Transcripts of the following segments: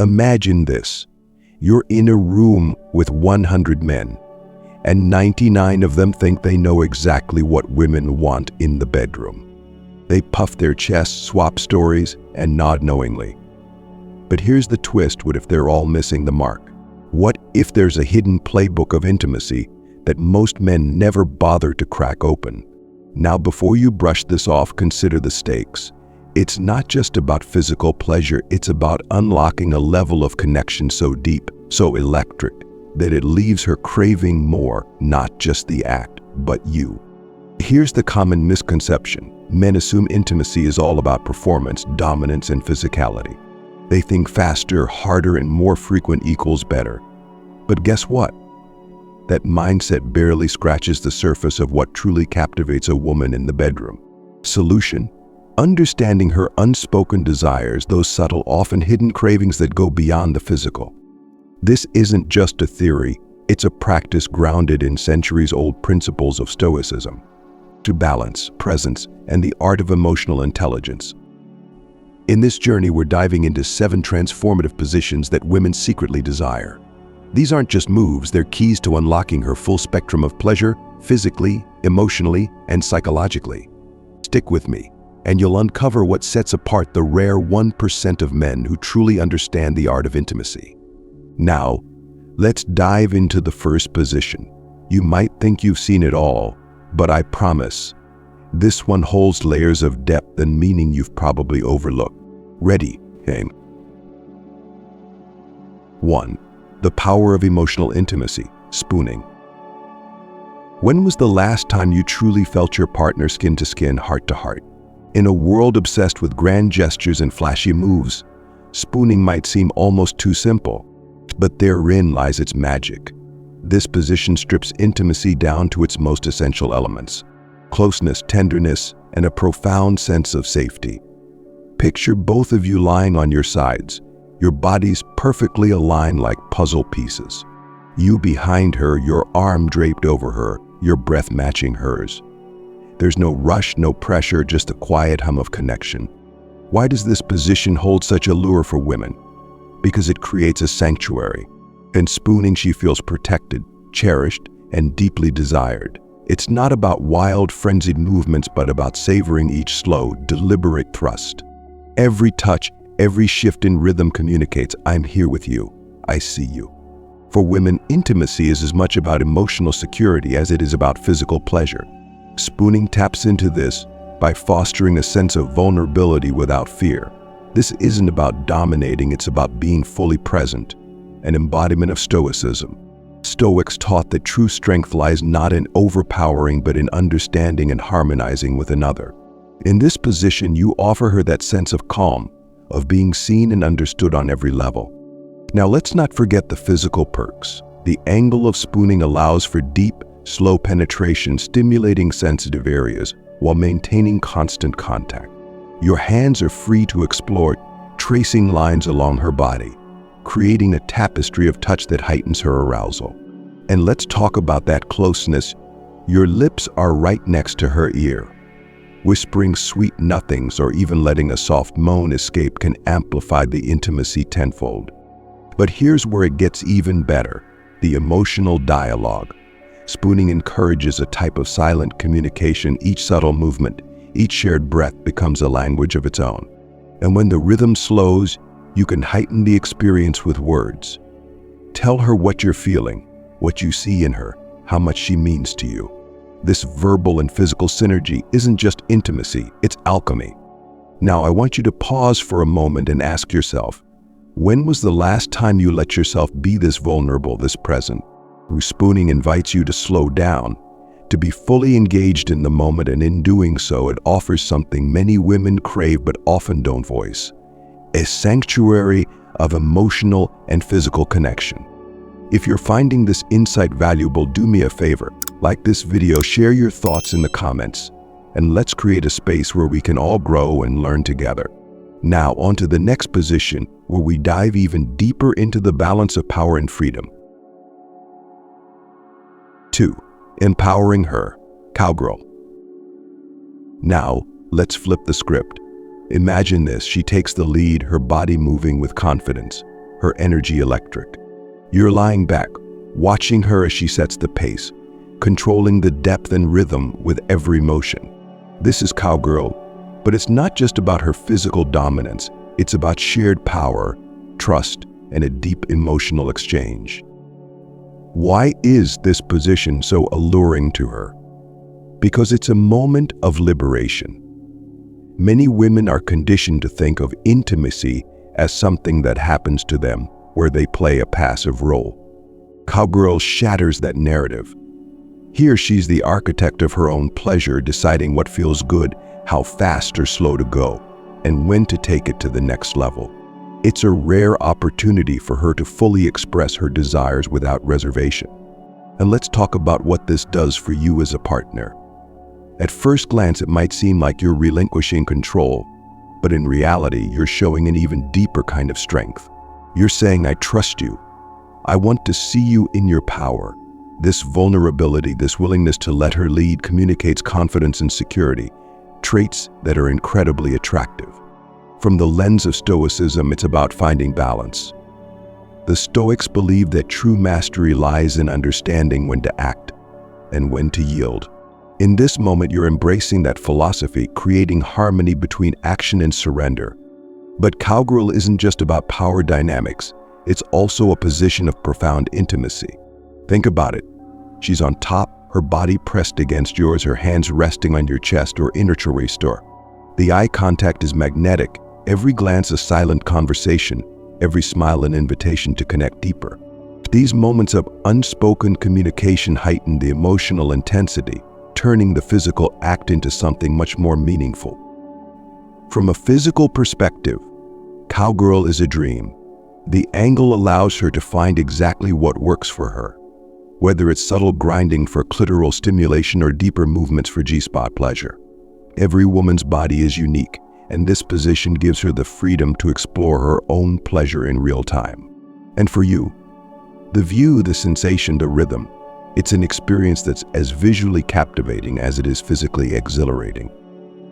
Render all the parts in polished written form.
Imagine this. You're in a room with 100 men, and 99 of them think they know exactly what women want in the bedroom. They puff their chests, swap stories, and nod knowingly. But here's the twist: what if they're all missing the mark? What if there's a hidden playbook of intimacy that most men never bother to crack open? Now, before you brush this off, consider the stakes. It's not just about physical pleasure, it's about unlocking a level of connection so deep, so electric, that it leaves her craving more, not just the act, but you. Here's the common misconception. Men assume intimacy is all about performance, dominance, and physicality. They think faster, harder, and more frequent equals better. But guess what? That mindset barely scratches the surface of what truly captivates a woman in the bedroom. Solution: understanding her unspoken desires, those subtle, often hidden cravings that go beyond the physical. This isn't just a theory, it's a practice grounded in centuries-old principles of Stoicism. To balance, presence, and the art of emotional intelligence. In this journey, we're diving into 7 transformative positions that women secretly desire. These aren't just moves, they're keys to unlocking her full spectrum of pleasure, physically, emotionally, and psychologically. Stick with me, and you'll uncover what sets apart the rare 1% of men who truly understand the art of intimacy. Now, let's dive into the first position. You might think you've seen it all, but I promise, this one holds layers of depth and meaning you've probably overlooked. Ready? Aim. 1. The power of emotional intimacy, spooning. When was the last time you truly felt your partner skin to skin, heart to heart? In a world obsessed with grand gestures and flashy moves, spooning might seem almost too simple, but therein lies its magic. This position strips intimacy down to its most essential elements: closeness, tenderness, and a profound sense of safety. Picture both of you lying on your sides, your bodies perfectly aligned like puzzle pieces. You behind her, your arm draped over her, your breath matching hers. There's no rush, no pressure, just a quiet hum of connection. Why does this position hold such allure for women? Because it creates a sanctuary. In spooning, she feels protected, cherished, and deeply desired. It's not about wild, frenzied movements, but about savoring each slow, deliberate thrust. Every touch, every shift in rhythm communicates, I'm here with you, I see you. For women, intimacy is as much about emotional security as it is about physical pleasure. Spooning taps into this by fostering a sense of vulnerability without fear. This isn't about dominating, it's about being fully present, an embodiment of Stoicism. Stoics taught that true strength lies not in overpowering but in understanding and harmonizing with another. In this position, you offer her that sense of calm, of being seen and understood on every level. Now let's not forget the physical perks. The angle of spooning allows for deep, slow penetration, stimulating sensitive areas while maintaining constant contact. Your hands are free to explore, tracing lines along her body, creating a tapestry of touch that heightens her arousal. And let's talk about that closeness. Your lips are right next to her ear. Whispering sweet nothings or even letting a soft moan escape can amplify the intimacy tenfold. But here's where it gets even better: the emotional dialogue. Spooning encourages a type of silent communication. Each subtle movement, each shared breath becomes a language of its own. And when the rhythm slows, you can heighten the experience with words. Tell her what you're feeling, what you see in her, how much she means to you. This verbal and physical synergy isn't just intimacy, it's alchemy. Now I want you to pause for a moment and ask yourself, when was the last time you let yourself be this vulnerable, this present? Spooning invites you to slow down, to be fully engaged in the moment, and in doing so, it offers something many women crave but often don't voice: a sanctuary of emotional and physical connection. If you're finding this insight valuable, do me a favor, like this video, share your thoughts in the comments, and let's create a space where we can all grow and learn together. Now, on to the next position, where we dive even deeper into the balance of power and freedom. 2. Empowering her, Cowgirl. Now, let's flip the script. Imagine this: she takes the lead, her body moving with confidence, her energy electric. You're lying back, watching her as she sets the pace, controlling the depth and rhythm with every motion. This is Cowgirl, but it's not just about her physical dominance. It's about shared power, trust, and a deep emotional exchange. Why is this position so alluring to her? Because it's a moment of liberation. Many women are conditioned to think of intimacy as something that happens to them, where they play a passive role. Cowgirl shatters that narrative. Here she's the architect of her own pleasure, deciding what feels good, how fast or slow to go, and when to take it to the next level. It's a rare opportunity for her to fully express her desires without reservation. And let's talk about what this does for you as a partner. At first glance, it might seem like you're relinquishing control, but in reality, you're showing an even deeper kind of strength. You're saying, I trust you. I want to see you in your power. This vulnerability, this willingness to let her lead, communicates confidence and security, traits that are incredibly attractive. From the lens of Stoicism, it's about finding balance. The Stoics believe that true mastery lies in understanding when to act and when to yield. In this moment, you're embracing that philosophy, creating harmony between action and surrender. But Cowgirl isn't just about power dynamics. It's also a position of profound intimacy. Think about it. She's on top, her body pressed against yours, her hands resting on your chest or inner restore. The eye contact is magnetic, every glance a silent conversation, every smile an invitation to connect deeper. These moments of unspoken communication heighten the emotional intensity, turning the physical act into something much more meaningful. From a physical perspective, Cowgirl is a dream. The angle allows her to find exactly what works for her, whether it's subtle grinding for clitoral stimulation or deeper movements for G-spot pleasure. Every woman's body is unique, and this position gives her the freedom to explore her own pleasure in real time. And for you, the view, the sensation, the rhythm, it's an experience that's as visually captivating as it is physically exhilarating.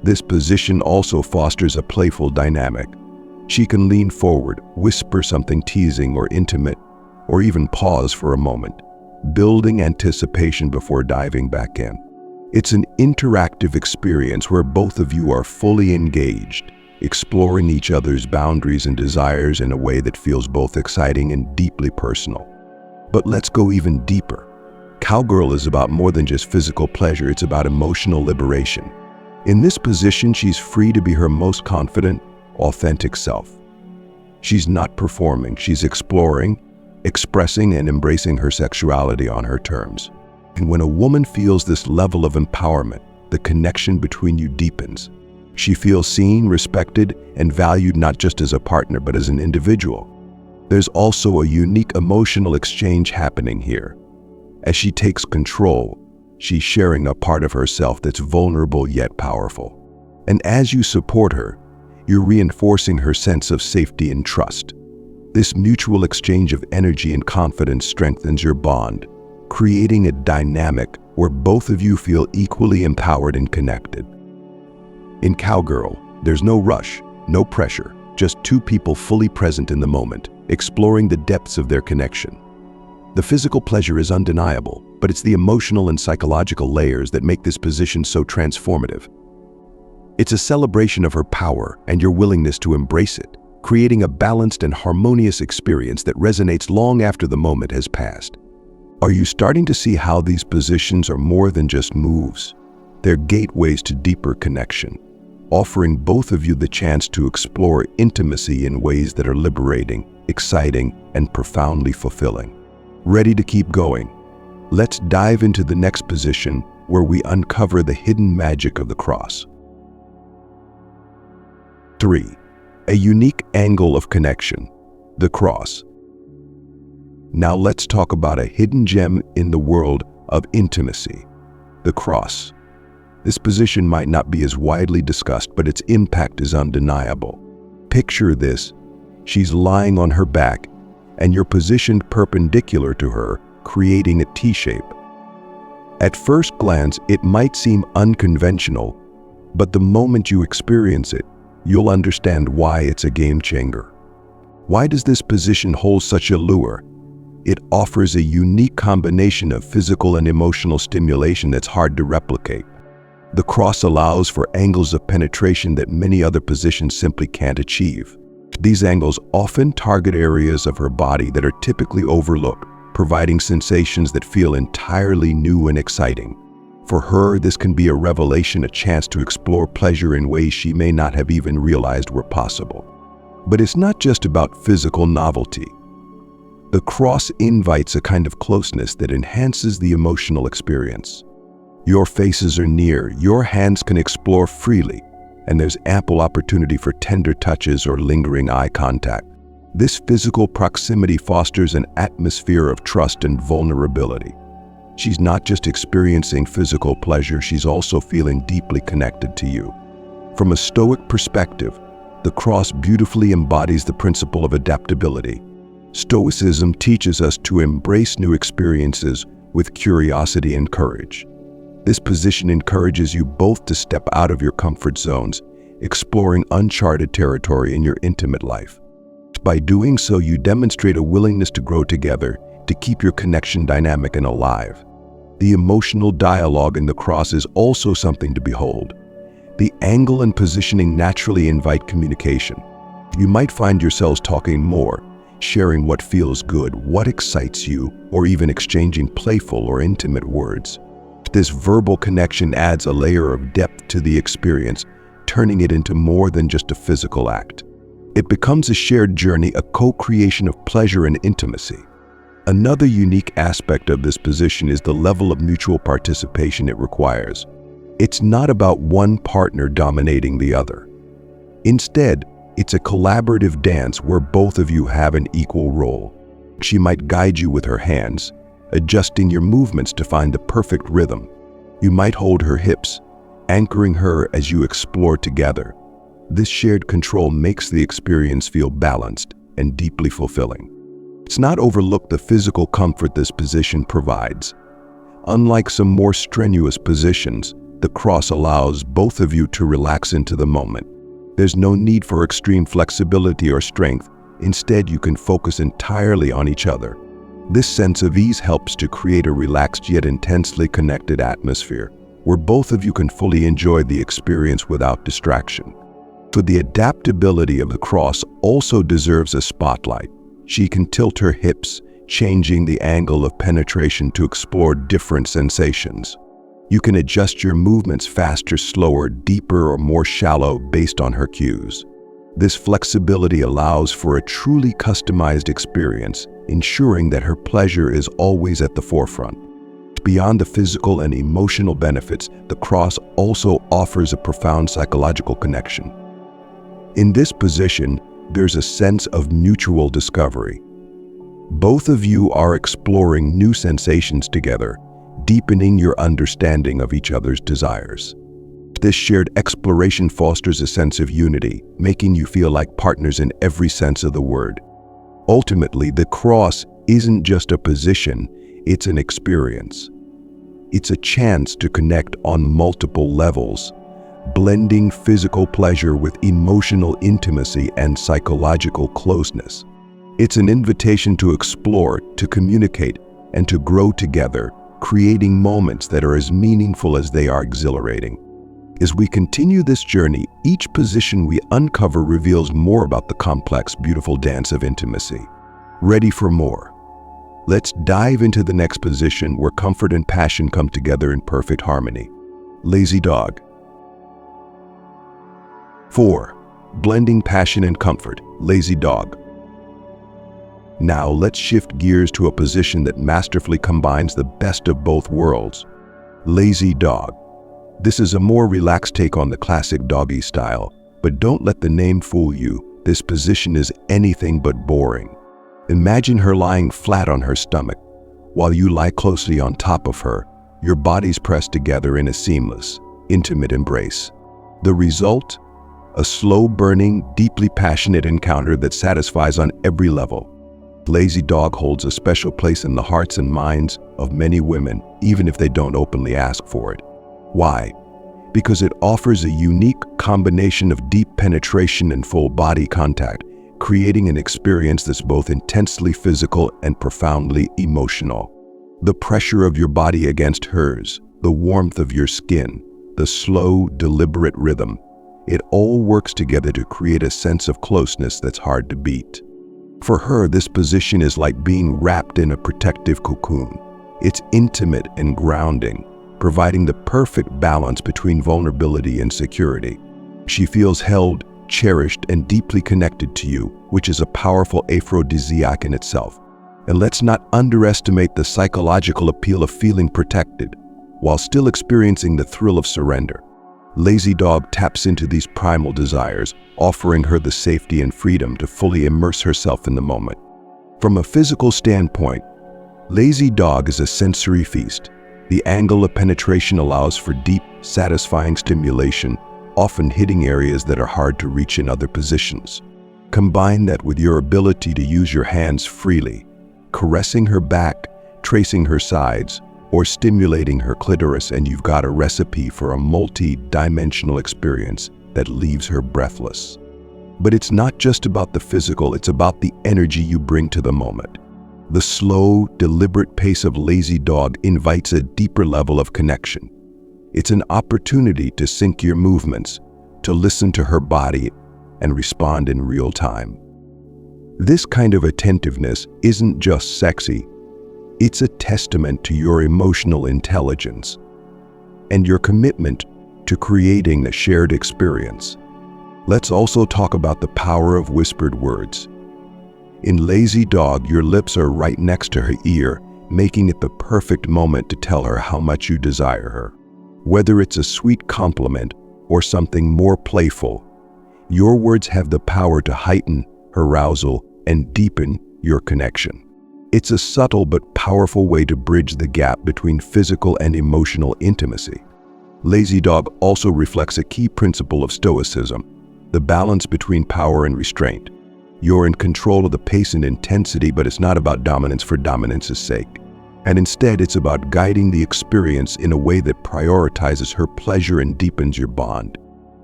This position also fosters a playful dynamic. She can lean forward, whisper something teasing or intimate, or even pause for a moment, building anticipation before diving back in. It's an interactive experience where both of you are fully engaged, exploring each other's boundaries and desires in a way that feels both exciting and deeply personal. But let's go even deeper. Cowgirl is about more than just physical pleasure, it's about emotional liberation. In this position, she's free to be her most confident, authentic self. She's not performing, she's exploring, expressing, and embracing her sexuality on her terms. And when a woman feels this level of empowerment, the connection between you deepens. She feels seen, respected, and valued not just as a partner, but as an individual. There's also a unique emotional exchange happening here. As she takes control, she's sharing a part of herself that's vulnerable yet powerful. And as you support her, you're reinforcing her sense of safety and trust. This mutual exchange of energy and confidence strengthens your bond, creating a dynamic where both of you feel equally empowered and connected. In Cowgirl, there's no rush, no pressure, just two people fully present in the moment, exploring the depths of their connection. The physical pleasure is undeniable, but it's the emotional and psychological layers that make this position so transformative. It's a celebration of her power and your willingness to embrace it, creating a balanced and harmonious experience that resonates long after the moment has passed. Are you starting to see how these positions are more than just moves? They're gateways to deeper connection, offering both of you the chance to explore intimacy in ways that are liberating, exciting, and profoundly fulfilling. Ready to keep going? Let's dive into the next position where we uncover the hidden magic of the cross. 3. A unique angle of connection, the cross. Now let's talk about a hidden gem in the world of intimacy, the cross. This position might not be as widely discussed, but its impact is undeniable. Picture this: she's lying on her back, and you're positioned perpendicular to her, creating a T-shape. At first glance, it might seem unconventional, but the moment you experience it, you'll understand why it's a game changer. Why does this position hold such allure? It offers a unique combination of physical and emotional stimulation that's hard to replicate. The cross allows for angles of penetration that many other positions simply can't achieve. These angles often target areas of her body that are typically overlooked, providing sensations that feel entirely new and exciting. For her, this can be a revelation, a chance to explore pleasure in ways she may not have even realized were possible. But it's not just about physical novelty. The cross invites a kind of closeness that enhances the emotional experience. Your faces are near, your hands can explore freely, and there's ample opportunity for tender touches or lingering eye contact. This physical proximity fosters an atmosphere of trust and vulnerability. She's not just experiencing physical pleasure, she's also feeling deeply connected to you. From a Stoic perspective, the cross beautifully embodies the principle of adaptability. Stoicism teaches us to embrace new experiences with curiosity and courage. This position encourages you both to step out of your comfort zones, exploring uncharted territory in your intimate life. By doing so, you demonstrate a willingness to grow together, to keep your connection dynamic and alive. The emotional dialogue in the cross is also something to behold. The angle and positioning naturally invite communication. You might find yourselves talking more, sharing what feels good, what excites you, or even exchanging playful or intimate words. This verbal connection adds a layer of depth to the experience, turning it into more than just a physical act. It becomes a shared journey, a co-creation of pleasure and intimacy. Another unique aspect of this position is the level of mutual participation it requires. It's not about one partner dominating the other. Instead, it's a collaborative dance where both of you have an equal role. She might guide you with her hands, adjusting your movements to find the perfect rhythm. You might hold her hips, anchoring her as you explore together. This shared control makes the experience feel balanced and deeply fulfilling. Let's not overlook the physical comfort this position provides. Unlike some more strenuous positions, the cross allows both of you to relax into the moment. There's no need for extreme flexibility or strength. Instead, you can focus entirely on each other. This sense of ease helps to create a relaxed yet intensely connected atmosphere, where both of you can fully enjoy the experience without distraction. So the adaptability of the cross also deserves a spotlight. She can tilt her hips, changing the angle of penetration to explore different sensations. You can adjust your movements faster, slower, deeper, or more shallow based on her cues. This flexibility allows for a truly customized experience, ensuring that her pleasure is always at the forefront. Beyond the physical and emotional benefits, the cross also offers a profound psychological connection. In this position, there's a sense of mutual discovery. Both of you are exploring new sensations together, deepening your understanding of each other's desires. This shared exploration fosters a sense of unity, making you feel like partners in every sense of the word. Ultimately, the cross isn't just a position, it's an experience. It's a chance to connect on multiple levels, blending physical pleasure with emotional intimacy and psychological closeness. It's an invitation to explore, to communicate, and to grow together, creating moments that are as meaningful as they are exhilarating. As we continue this journey, each position we uncover reveals more about the complex, beautiful dance of intimacy. Ready for more? Let's dive into the next position where comfort and passion come together in perfect harmony. Lazy dog. 4. Blending passion and comfort. Lazy dog. Now let's shift gears to a position that masterfully combines the best of both worlds. Lazy dog. This is a more relaxed take on the classic doggy style, but don't let the name fool you. This position is anything but boring. Imagine her lying flat on her stomach, while you lie closely on top of her, your bodies pressed together in a seamless, intimate embrace. The result? A slow-burning, deeply passionate encounter that satisfies on every level. Lazy dog holds a special place in the hearts and minds of many women, even if they don't openly ask for it. Why? Because it offers a unique combination of deep penetration and full body contact, creating an experience that's both intensely physical and profoundly emotional. The pressure of your body against hers, the warmth of your skin, the slow, deliberate rhythm, it all works together to create a sense of closeness that's hard to beat. For her, this position is like being wrapped in a protective cocoon. It's intimate and grounding, providing the perfect balance between vulnerability and security. She feels held, cherished, and deeply connected to you, which is a powerful aphrodisiac in itself. And let's not underestimate the psychological appeal of feeling protected, while still experiencing the thrill of surrender. Lazy Dog taps into these primal desires, offering her the safety and freedom to fully immerse herself in the moment. From a physical standpoint, Lazy Dog is a sensory feast. The angle of penetration allows for deep, satisfying stimulation, often hitting areas that are hard to reach in other positions. Combine that with your ability to use your hands freely, caressing her back, tracing her sides, or stimulating her clitoris, and you've got a recipe for a multi-dimensional experience that leaves her breathless. But it's not just about the physical, it's about the energy you bring to the moment. The slow, deliberate pace of Lazy Dog invites a deeper level of connection. It's an opportunity to sync your movements, to listen to her body, and respond in real time. This kind of attentiveness isn't just sexy, it's a testament to your emotional intelligence and your commitment to creating a shared experience. Let's also talk about the power of whispered words. In Lazy Dog, your lips are right next to her ear, making it the perfect moment to tell her how much you desire her. Whether it's a sweet compliment or something more playful, your words have the power to heighten her arousal and deepen your connection. It's a subtle but powerful way to bridge the gap between physical and emotional intimacy. Lazy Dog also reflects a key principle of Stoicism, the balance between power and restraint. You're in control of the pace and intensity, but it's not about dominance for dominance's sake. And instead, it's about guiding the experience in a way that prioritizes her pleasure and deepens your bond.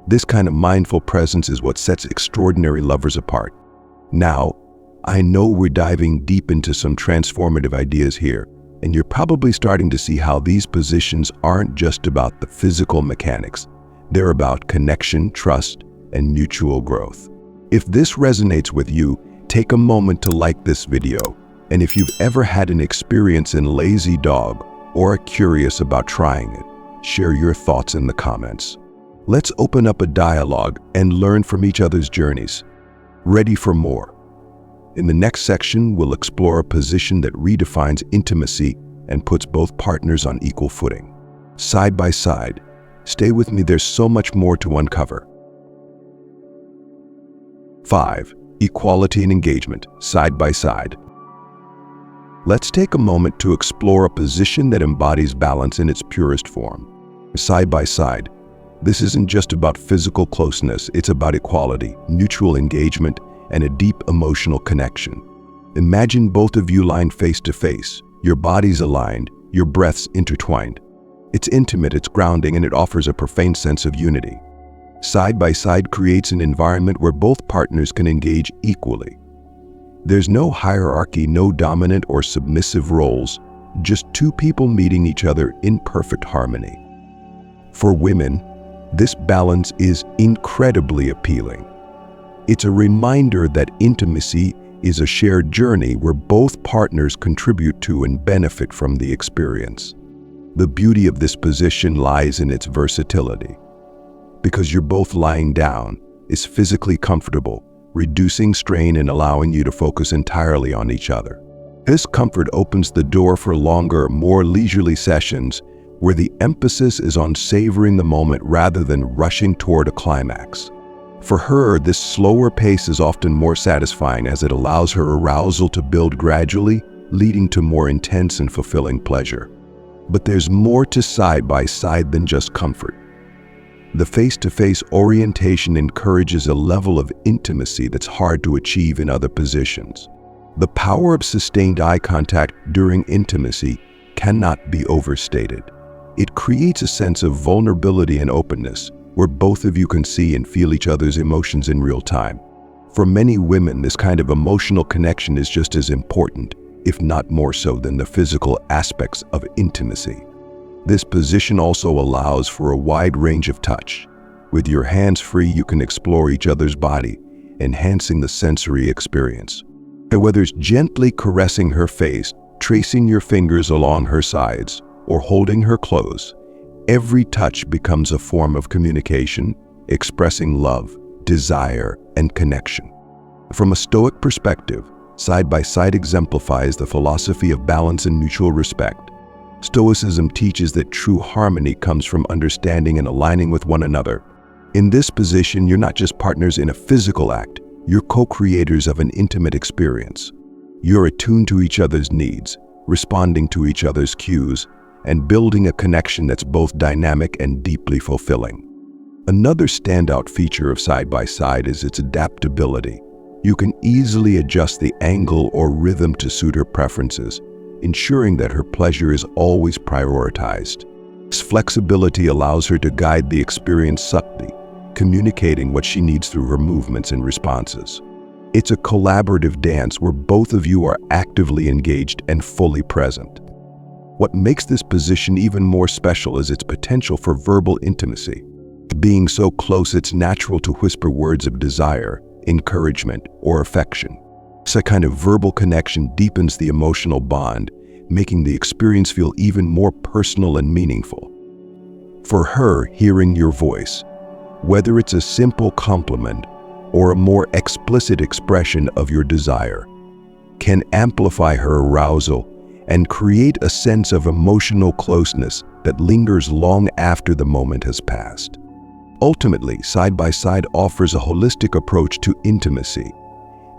This kind of mindful presence is what sets extraordinary lovers apart. Now, I know we're diving deep into some transformative ideas here, and you're probably starting to see how these positions aren't just about the physical mechanics. They're about connection, trust, and mutual growth. If this resonates with you, take a moment to like this video. And if you've ever had an experience in Lazy Dog or are curious about trying it, share your thoughts in the comments. Let's open up a dialogue and learn from each other's journeys. Ready for more? In the next section, we'll explore a position that redefines intimacy and puts both partners on equal footing. Side by side, stay with me, there's so much more to uncover. 5. Equality and engagement, side by side. Let's take a moment to explore a position that embodies balance in its purest form. Side by side, this isn't just about physical closeness, it's about equality, mutual engagement, and a deep emotional connection. Imagine both of you lying face to face, your bodies aligned, your breaths intertwined. It's intimate, it's grounding, and it offers a profound sense of unity. Side by side creates an environment where both partners can engage equally. There's no hierarchy, no dominant or submissive roles, just two people meeting each other in perfect harmony. For women, this balance is incredibly appealing. It's a reminder that intimacy is a shared journey where both partners contribute to and benefit from the experience. The beauty of this position lies in its versatility. Because you're both lying down, it's physically comfortable, reducing strain and allowing you to focus entirely on each other. This comfort opens the door for longer, more leisurely sessions where the emphasis is on savoring the moment rather than rushing toward a climax. For her, this slower pace is often more satisfying as it allows her arousal to build gradually, leading to more intense and fulfilling pleasure. But there's more to side by side than just comfort. The face-to-face orientation encourages a level of intimacy that's hard to achieve in other positions. The power of sustained eye contact during intimacy cannot be overstated. It creates a sense of vulnerability and openness, where both of you can see and feel each other's emotions in real time. For many women, this kind of emotional connection is just as important, if not more so, than the physical aspects of intimacy. This position also allows for a wide range of touch. With your hands free, you can explore each other's body, enhancing the sensory experience. And whether it's gently caressing her face, tracing your fingers along her sides, or holding her close, every touch becomes a form of communication, expressing love, desire, and connection. From a Stoic perspective, side-by-side exemplifies the philosophy of balance and mutual respect. Stoicism teaches that true harmony comes from understanding and aligning with one another. In this position, you're not just partners in a physical act, you're co-creators of an intimate experience. You're attuned to each other's needs, responding to each other's cues, and building a connection that's both dynamic and deeply fulfilling. Another standout feature of side-by-side is its adaptability. You can easily adjust the angle or rhythm to suit her preferences, ensuring that her pleasure is always prioritized. This flexibility allows her to guide the experience subtly, communicating what she needs through her movements and responses. It's a collaborative dance where both of you are actively engaged and fully present. What makes this position even more special is its potential for verbal intimacy. Being so close, it's natural to whisper words of desire, encouragement, or affection. This kind of verbal connection deepens the emotional bond, making the experience feel even more personal and meaningful. For her, hearing your voice, whether it's a simple compliment or a more explicit expression of your desire, can amplify her arousal and create a sense of emotional closeness that lingers long after the moment has passed. Ultimately, side-by-side offers a holistic approach to intimacy.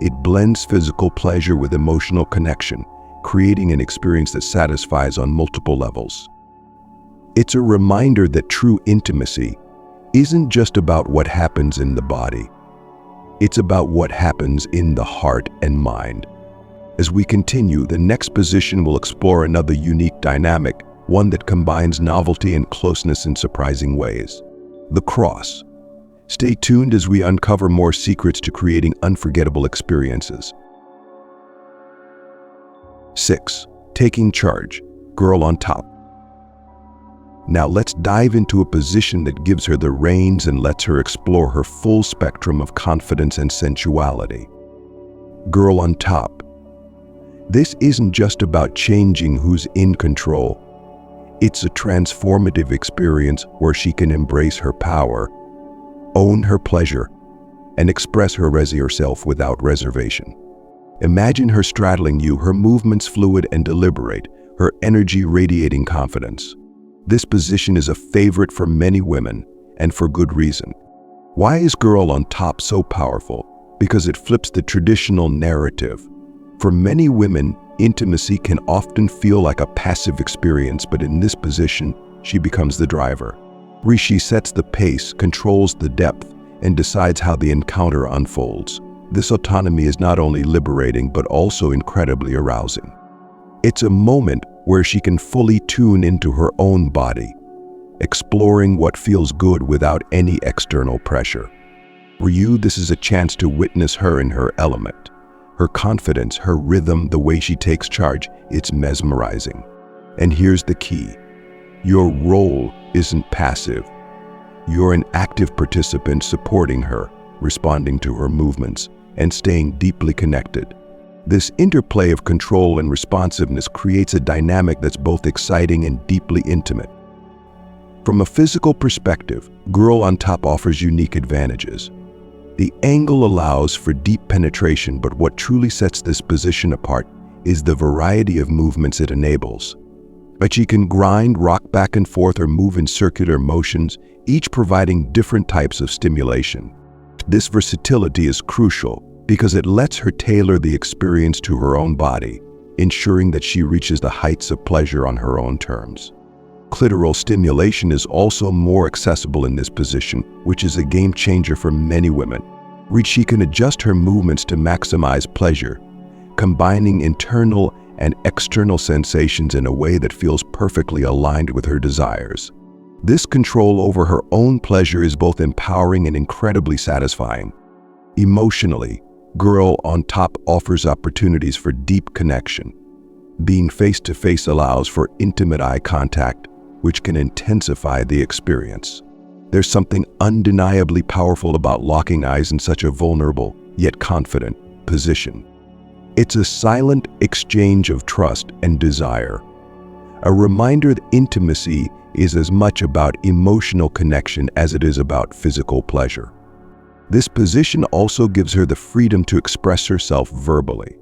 It blends physical pleasure with emotional connection, creating an experience that satisfies on multiple levels. It's a reminder that true intimacy isn't just about what happens in the body. It's about what happens in the heart and mind. As we continue, the next position will explore another unique dynamic, one that combines novelty and closeness in surprising ways. The cross. Stay tuned as we uncover more secrets to creating unforgettable experiences. 6. Taking charge. Girl on top. Now let's dive into a position that gives her the reins and lets her explore her full spectrum of confidence and sensuality. Girl on top. This isn't just about changing who's in control. It's a transformative experience where she can embrace her power, own her pleasure, and express her as herself without reservation. Imagine her straddling you, her movements fluid and deliberate, her energy radiating confidence. This position is a favorite for many women, and for good reason. Why is girl on top so powerful? Because it flips the traditional narrative. For many women, intimacy can often feel like a passive experience, but in this position, she becomes the driver. She sets the pace, controls the depth, and decides how the encounter unfolds. This autonomy is not only liberating, but also incredibly arousing. It's a moment where she can fully tune into her own body, exploring what feels good without any external pressure. For you, this is a chance to witness her in her element. Her confidence, her rhythm, the way she takes charge, it's mesmerizing. And here's the key. Your role isn't passive. You're an active participant supporting her, responding to her movements, and staying deeply connected. This interplay of control and responsiveness creates a dynamic that's both exciting and deeply intimate. From a physical perspective, Girl on Top offers unique advantages. The angle allows for deep penetration, but what truly sets this position apart is the variety of movements it enables. But she can grind, rock back and forth, or move in circular motions, each providing different types of stimulation. This versatility is crucial because it lets her tailor the experience to her own body, ensuring that she reaches the heights of pleasure on her own terms. Clitoral stimulation is also more accessible in this position, which is a game changer for many women. She can adjust her movements to maximize pleasure, combining internal and external sensations in a way that feels perfectly aligned with her desires. This control over her own pleasure is both empowering and incredibly satisfying. Emotionally, Girl on Top offers opportunities for deep connection. Being face-to-face allows for intimate eye contact, which can intensify the experience. There's something undeniably powerful about locking eyes in such a vulnerable, yet confident, position. It's a silent exchange of trust and desire, a reminder that intimacy is as much about emotional connection as it is about physical pleasure. This position also gives her the freedom to express herself verbally.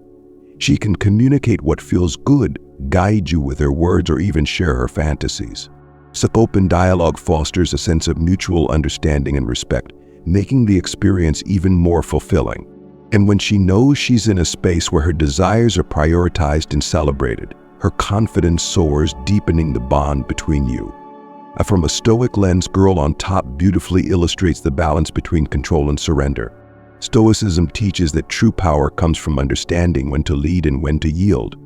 She can communicate what feels good, guide you with her words, or even share her fantasies. Such open dialogue fosters a sense of mutual understanding and respect, making the experience even more fulfilling. And when she knows she's in a space where her desires are prioritized and celebrated, her confidence soars, deepening the bond between you. From a Stoic lens, Girl on Top beautifully illustrates the balance between control and surrender. Stoicism teaches that true power comes from understanding when to lead and when to yield.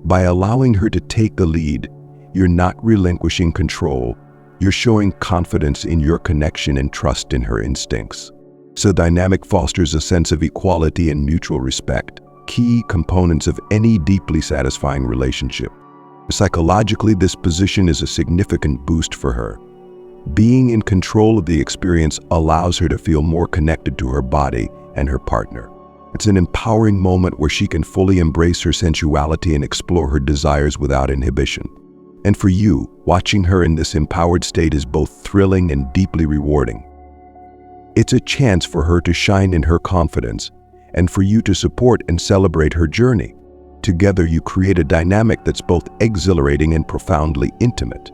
By allowing her to take the lead, you're not relinquishing control. You're showing confidence in your connection and trust in her instincts. So dynamic fosters a sense of equality and mutual respect, key components of any deeply satisfying relationship. Psychologically, this position is a significant boost for her. Being in control of the experience allows her to feel more connected to her body and her partner. It's an empowering moment where she can fully embrace her sensuality and explore her desires without inhibition. And for you, watching her in this empowered state is both thrilling and deeply rewarding. It's a chance for her to shine in her confidence and for you to support and celebrate her journey. Together, you create a dynamic that's both exhilarating and profoundly intimate.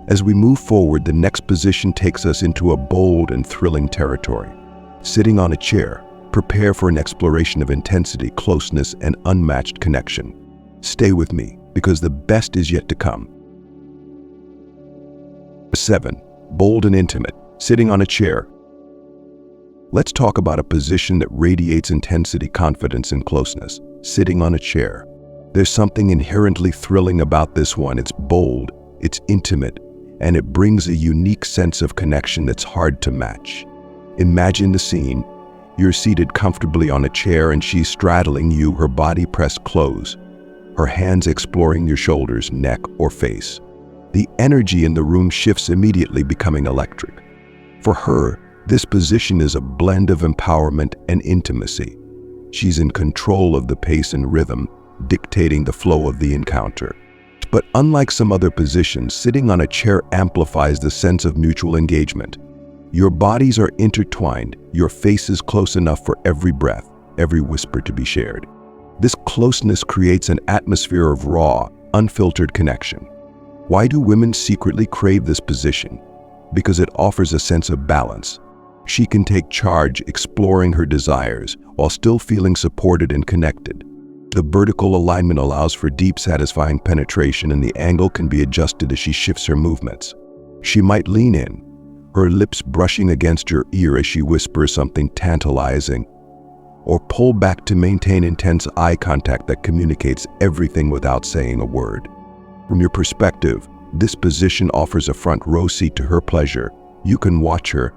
As we move forward, the next position takes us into a bold and thrilling territory. Sitting on a chair, prepare for an exploration of intensity, closeness, and unmatched connection. Stay with me, because the best is yet to come. 7. Bold and intimate. Sitting on a chair. Let's talk about a position that radiates intensity, confidence, and closeness. Sitting on a chair. There's something inherently thrilling about this one. It's bold, it's intimate, and it brings a unique sense of connection that's hard to match. Imagine the scene. You're seated comfortably on a chair and she's straddling you, her body pressed close, her hands exploring your shoulders, neck, or face. The energy in the room shifts immediately, becoming electric. For her, this position is a blend of empowerment and intimacy. She's in control of the pace and rhythm, dictating the flow of the encounter. But unlike some other positions, sitting on a chair amplifies the sense of mutual engagement. Your bodies are intertwined, your faces close enough for every breath, every whisper to be shared. This closeness creates an atmosphere of raw, unfiltered connection. Why do women secretly crave this position? Because it offers a sense of balance. She can take charge, exploring her desires, while still feeling supported and connected. The vertical alignment allows for deep, satisfying penetration, and the angle can be adjusted as she shifts her movements. She might lean in, her lips brushing against your ear as she whispers something tantalizing, or pull back to maintain intense eye contact that communicates everything without saying a word. From your perspective, this position offers a front row seat to her pleasure. You can watch her,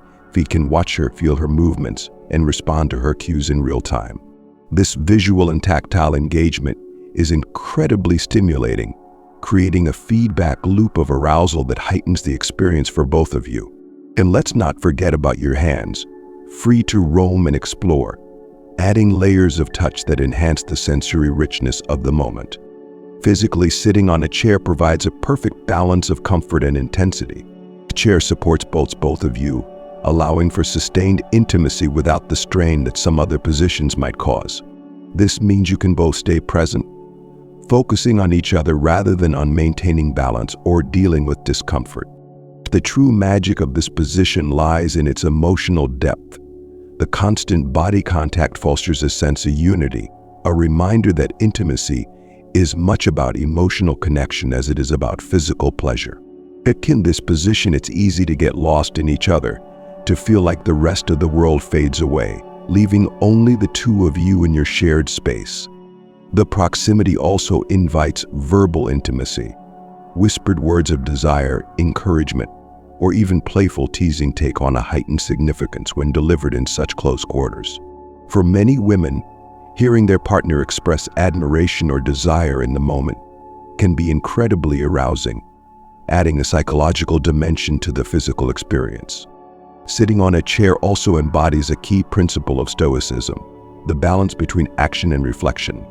feel her movements, and respond to her cues in real time. This visual and tactile engagement is incredibly stimulating, creating a feedback loop of arousal that heightens the experience for both of you. And let's not forget about your hands, free to roam and explore, adding layers of touch that enhance the sensory richness of the moment. Physically, sitting on a chair provides a perfect balance of comfort and intensity. The chair supports both of you, allowing for sustained intimacy without the strain that some other positions might cause. This means you can both stay present, focusing on each other rather than on maintaining balance or dealing with discomfort. The true magic of this position lies in its emotional depth. The constant body contact fosters a sense of unity, a reminder that intimacy is much about emotional connection as it is about physical pleasure. In this position, it's easy to get lost in each other, to feel like the rest of the world fades away, leaving only the two of you in your shared space. The proximity also invites verbal intimacy. Whispered words of desire, encouragement, or even playful teasing take on a heightened significance when delivered in such close quarters. For many women, hearing their partner express admiration or desire in the moment can be incredibly arousing, adding a psychological dimension to the physical experience. Sitting on a chair also embodies a key principle of Stoicism, the balance between action and reflection.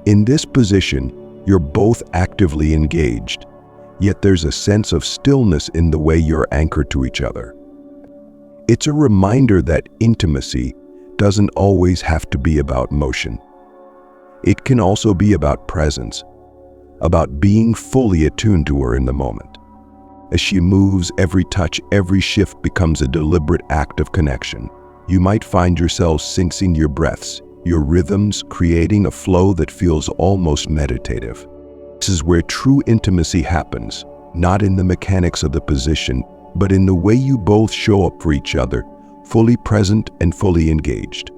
In this position, you're both actively engaged, yet there's a sense of stillness in the way you're anchored to each other. It's a reminder that intimacy doesn't always have to be about motion. It can also be about presence, about being fully attuned to her in the moment. As she moves, every touch, every shift becomes a deliberate act of connection. You might find yourselves syncing your breaths, your rhythms, creating a flow that feels almost meditative. This is where true intimacy happens, not in the mechanics of the position, but in the way you both show up for each other, fully present and fully engaged.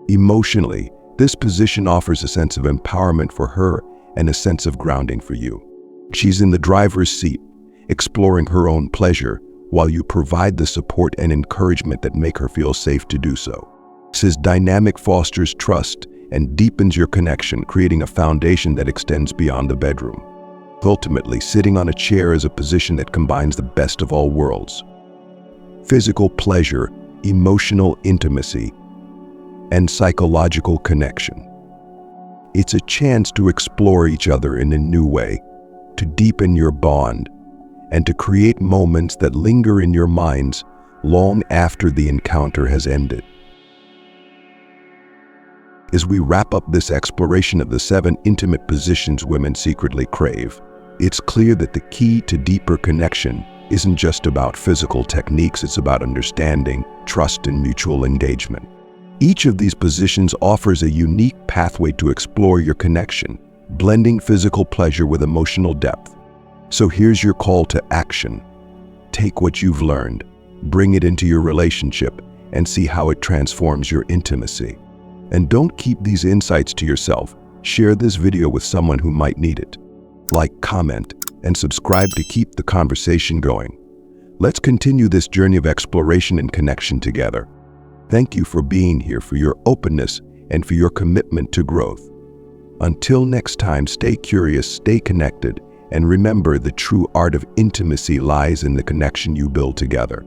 Emotionally, this position offers a sense of empowerment for her and a sense of grounding for you. She's in the driver's seat, exploring her own pleasure, while you provide the support and encouragement that make her feel safe to do so. This dynamic fosters trust and deepens your connection, creating a foundation that extends beyond the bedroom. Ultimately, sitting on a chair is a position that combines the best of all worlds: physical pleasure, emotional intimacy, and psychological connection. It's a chance to explore each other in a new way, to deepen your bond, and to create moments that linger in your minds long after the encounter has ended. As we wrap up this exploration of the 7 intimate positions women secretly crave, it's clear that the key to deeper connection isn't just about physical techniques, it's about understanding, trust, and mutual engagement. Each of these positions offers a unique pathway to explore your connection, blending physical pleasure with emotional depth. So here's your call to action. Take what you've learned, bring it into your relationship, and see how it transforms your intimacy. And don't keep these insights to yourself. Share this video with someone who might need it. Like, comment, and subscribe to keep the conversation going. Let's continue this journey of exploration and connection together. Thank you for being here, for your openness, and for your commitment to growth. Until next time, stay curious, stay connected, and remember, the true art of intimacy lies in the connection you build together.